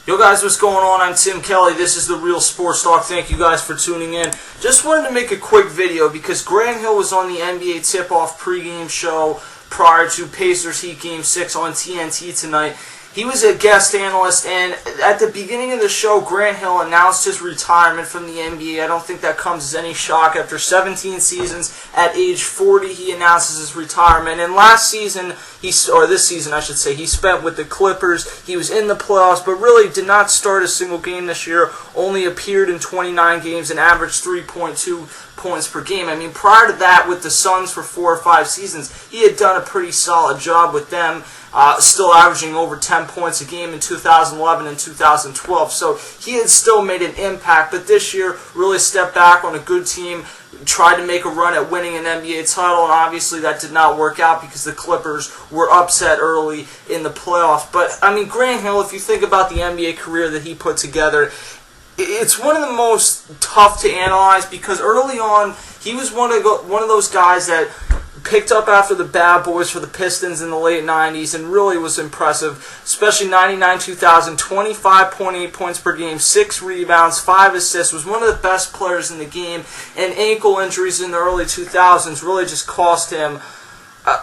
Yo guys, what's going on? I'm Tim Kelly. This is The Real Sports Talk. Thank you guys for tuning in. Just wanted to make a quick video because Grant Hill was on the NBA Tip-Off pregame show prior to Pacers Heat Game 6 on TNT tonight. He was a guest analyst, and at the beginning of the show, Grant Hill announced his retirement from the NBA. I don't think that comes as any shock. After 17 seasons, at age 40, he announces his retirement. And last season, this season I should say, he spent with the Clippers. He was in the playoffs, but really did not start a single game this year. Only appeared in 29 games and averaged 3.2 points per game. I mean, prior to that, with the Suns for 4 or 5 seasons, he had done a pretty solid job with them. Still averaging over 10 points a game in 2011 and 2012. So he had still made an impact, but this year really stepped back on a good team, tried to make a run at winning an NBA title, and obviously that did not work out because the Clippers were upset early in the playoffs. But, I mean, Grant Hill, if you think about the NBA career that he put together, it's one of the most tough to analyze because early on, he was one of those guys that picked up after the bad boys for the Pistons in the late 90s and really was impressive, especially 99-2000, 25.8 points per game, 6 rebounds, 5 assists, was one of the best players in the game, and ankle injuries in the early 2000s really just cost him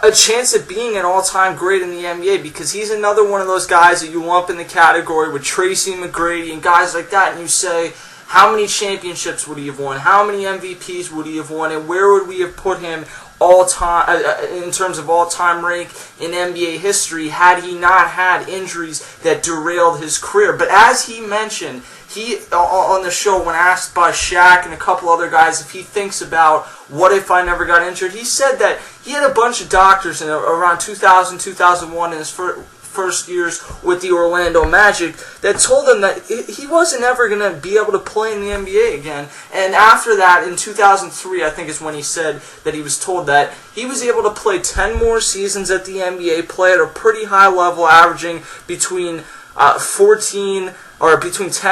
a chance at being an all-time great in the NBA because he's another one of those guys that you lump in the category with Tracy McGrady and guys like that, and you say, how many championships would he have won? How many MVPs would he have won? And where would we have put him all-time in terms of all-time rank in NBA history had he not had injuries that derailed his career? But as he mentioned, he on the show when asked by Shaq and a couple other guys if he thinks about what if I never got injured, he said that he had a bunch of doctors in around 2000, 2001 in his first years with the Orlando Magic that told him that he wasn't ever going to be able to play in the NBA again. And after that, in 2003, I think is when he said that he was told that he was able to play 10 more seasons at the NBA, play at a pretty high level, averaging between 10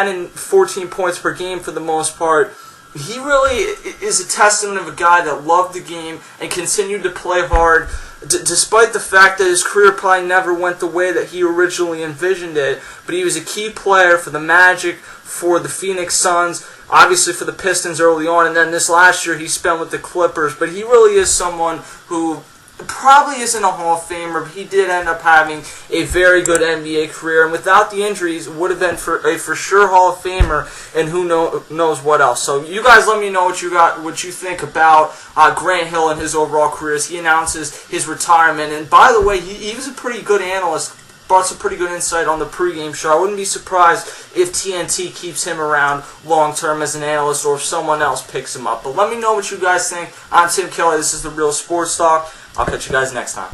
and 14 points per game for the most part. He really is a testament of a guy that loved the game and continued to play hard, despite the fact that his career probably never went the way that he originally envisioned it. But he was a key player for the Magic, for the Phoenix Suns, obviously for the Pistons early on, and then this last year he spent with the Clippers. But he really is someone who probably isn't a Hall of Famer, but he did end up having a very good NBA career, and without the injuries, would have been for sure Hall of Famer, and who knows what else. So you guys let me know what you think about Grant Hill and his overall career as he announces his retirement. And by the way, he was a pretty good analyst, brought some pretty good insight on the pregame show. I wouldn't be surprised if TNT keeps him around long-term as an analyst or if someone else picks him up. But let me know what you guys think. I'm Tim Kelly. This is The Real Sports Talk. I'll catch you guys next time.